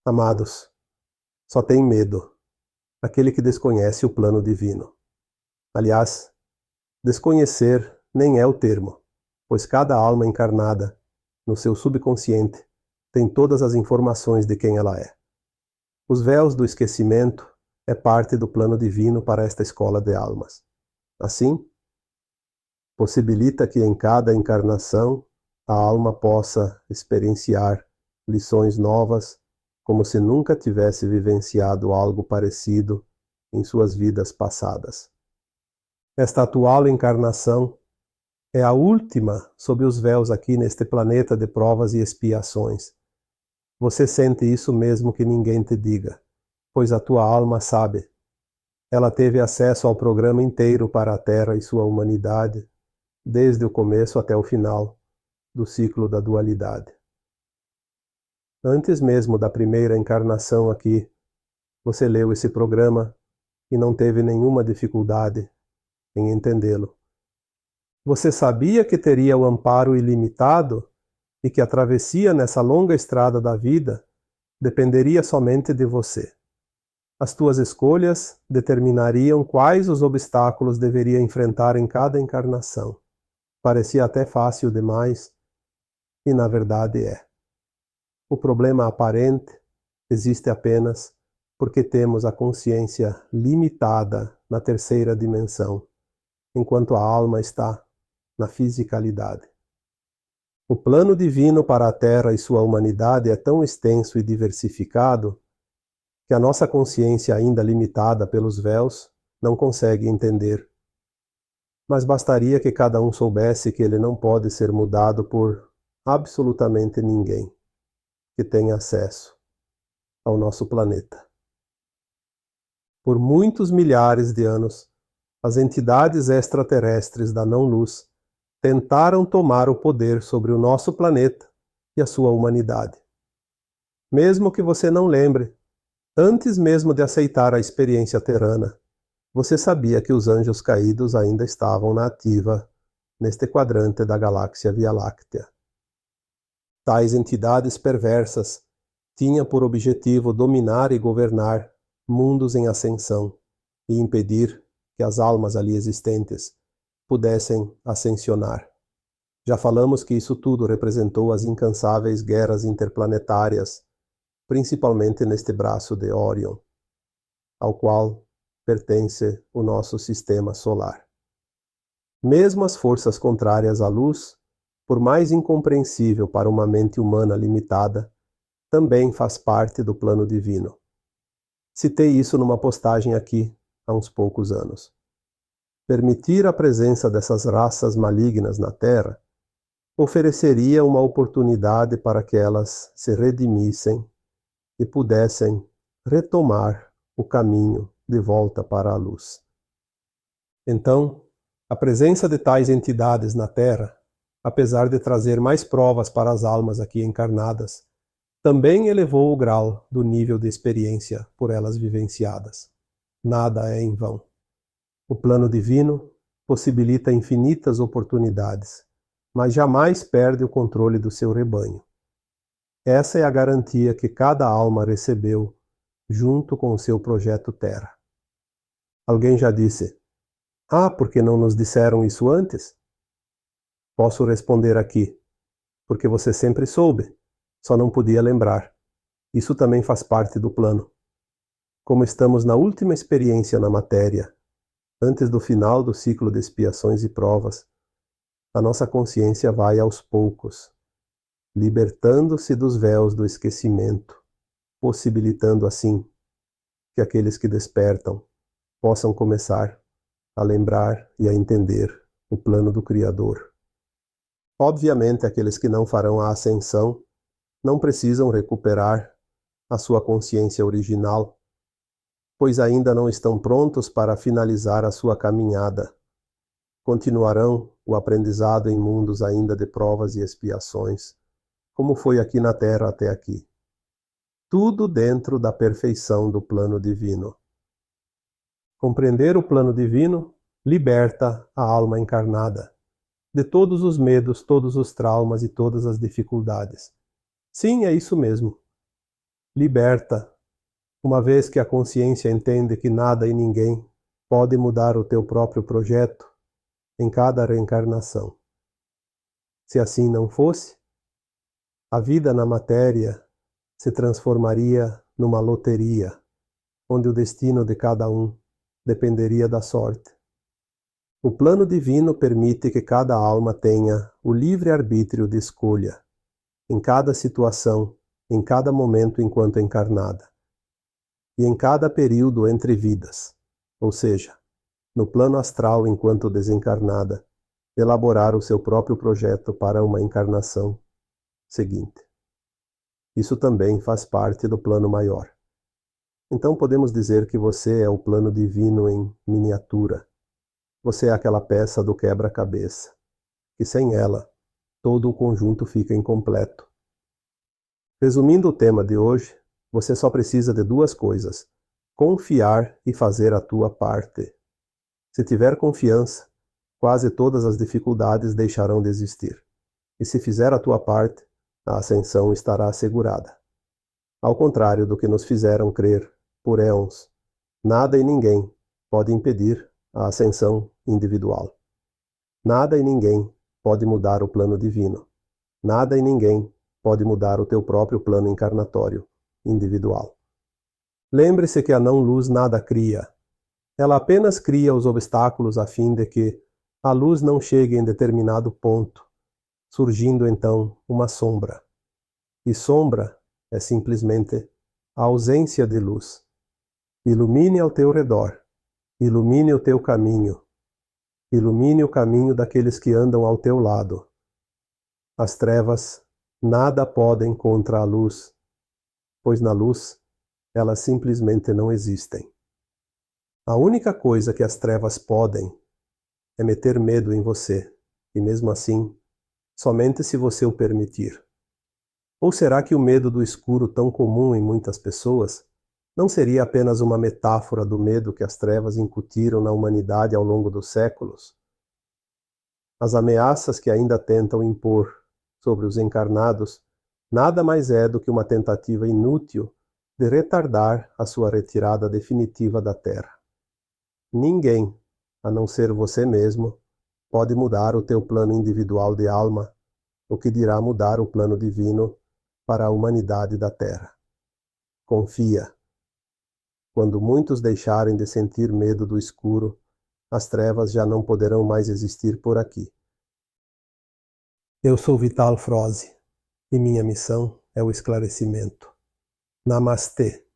Amados, só tem medo aquele que desconhece o plano divino. Aliás, desconhecer nem é o termo, pois cada alma encarnada, no seu subconsciente, tem todas as informações de quem ela é. Os véus do esquecimento é parte do plano divino para esta escola de almas. Assim, possibilita que em cada encarnação a alma possa experienciar lições novas, como se nunca tivesse vivenciado algo parecido em suas vidas passadas. Esta atual encarnação é a última sob os véus aqui neste planeta de provas e expiações. Você sente isso mesmo que ninguém te diga, pois a tua alma sabe. Ela teve acesso ao programa inteiro para a Terra e sua humanidade, desde o começo até o final do ciclo da dualidade. Antes mesmo da primeira encarnação aqui, você leu esse programa e não teve nenhuma dificuldade em entendê-lo. Você sabia que teria o amparo ilimitado e que a travessia nessa longa estrada da vida dependeria somente de você. As tuas escolhas determinariam quais os obstáculos deveria enfrentar em cada encarnação. Parecia até fácil demais, e na verdade é. O problema aparente existe apenas porque temos a consciência limitada na terceira dimensão, enquanto a alma está na fisicalidade. O plano divino para a Terra e sua humanidade é tão extenso e diversificado que a nossa consciência, ainda limitada pelos véus, não consegue entender. Mas bastaria que cada um soubesse que ele não pode ser mudado por absolutamente ninguém que tenha acesso ao nosso planeta. Por muitos milhares de anos, as entidades extraterrestres da não-luz tentaram tomar o poder sobre o nosso planeta e a sua humanidade. Mesmo que você não lembre, antes mesmo de aceitar a experiência terrana, você sabia que os anjos caídos ainda estavam na ativa neste quadrante da galáxia Via Láctea. Tais entidades perversas tinham por objetivo dominar e governar mundos em ascensão e impedir que as almas ali existentes pudessem ascensionar. Já falamos que isso tudo representou as incansáveis guerras interplanetárias, principalmente neste braço de Órion, ao qual pertence o nosso sistema solar. Mesmo as forças contrárias à luz, por mais incompreensível para uma mente humana limitada, também faz parte do plano divino. Citei isso numa postagem aqui há uns poucos anos. Permitir a presença dessas raças malignas na Terra ofereceria uma oportunidade para que elas se redimissem e pudessem retomar o caminho de volta para a luz. Então, a presença de tais entidades na Terra, apesar de trazer mais provas para as almas aqui encarnadas, também elevou o grau do nível de experiência por elas vivenciadas. Nada é em vão. O plano divino possibilita infinitas oportunidades, mas jamais perde o controle do seu rebanho. Essa é a garantia que cada alma recebeu junto com o seu projeto Terra. Alguém já disse: por que não nos disseram isso antes? Posso responder aqui: porque você sempre soube, só não podia lembrar. Isso também faz parte do plano. Como estamos na última experiência na matéria, antes do final do ciclo de expiações e provas, a nossa consciência vai aos poucos, libertando-se dos véus do esquecimento, possibilitando assim que aqueles que despertam possam começar a lembrar e a entender o plano do Criador. Obviamente, aqueles que não farão a ascensão não precisam recuperar a sua consciência original, pois ainda não estão prontos para finalizar a sua caminhada. Continuarão o aprendizado em mundos ainda de provas e expiações, como foi aqui na Terra até aqui. Tudo dentro da perfeição do plano divino. Compreender o plano divino liberta a alma encarnada de todos os medos, todos os traumas e todas as dificuldades. Sim, é isso mesmo. liberta, uma vez que a consciência entende que nada e ninguém pode mudar o teu próprio projeto em cada reencarnação. Se assim não fosse, a vida na matéria se transformaria numa loteria, onde o destino de cada um dependeria da sorte. O plano divino permite que cada alma tenha o livre arbítrio de escolha, em cada situação, em cada momento enquanto encarnada, e em cada período entre vidas, ou seja, no plano astral enquanto desencarnada, elaborar o seu próprio projeto para uma encarnação seguinte. Isso também faz parte do plano maior. Então podemos dizer que você é o plano divino em miniatura. Você é aquela peça do quebra-cabeça, que sem ela, todo o conjunto fica incompleto. Resumindo o tema de hoje, você só precisa de duas coisas: confiar e fazer a tua parte. Se tiver confiança, quase todas as dificuldades deixarão de existir. E se fizer a tua parte, a ascensão estará assegurada. Ao contrário do que nos fizeram crer por éons, nada e ninguém pode impedir a ascensão individual. Nada e ninguém pode mudar o plano divino. Nada e ninguém pode mudar o teu próprio plano encarnatório individual. Lembre-se que a não-luz nada cria. Ela apenas cria os obstáculos a fim de que a luz não chegue em determinado ponto, surgindo então uma sombra. E sombra é simplesmente a ausência de luz. Ilumine ao teu redor, ilumine o teu caminho, ilumine o caminho daqueles que andam ao teu lado. As trevas nada podem contra a luz, pois na luz elas simplesmente não existem. A única coisa que as trevas podem é meter medo em você, e mesmo assim, somente se você o permitir. Ou será que o medo do escuro tão comum em muitas pessoas não seria apenas uma metáfora do medo que as trevas incutiram na humanidade ao longo dos séculos? As ameaças que ainda tentam impor sobre os encarnados nada mais é do que uma tentativa inútil de retardar a sua retirada definitiva da Terra. Ninguém, a não ser você mesmo, pode mudar o teu plano individual de alma, o que dirá mudar o plano divino para a humanidade da Terra. Confia. Quando muitos deixarem de sentir medo do escuro, as trevas já não poderão mais existir por aqui. Eu sou Vital Froze, e minha missão é o esclarecimento. Namastê.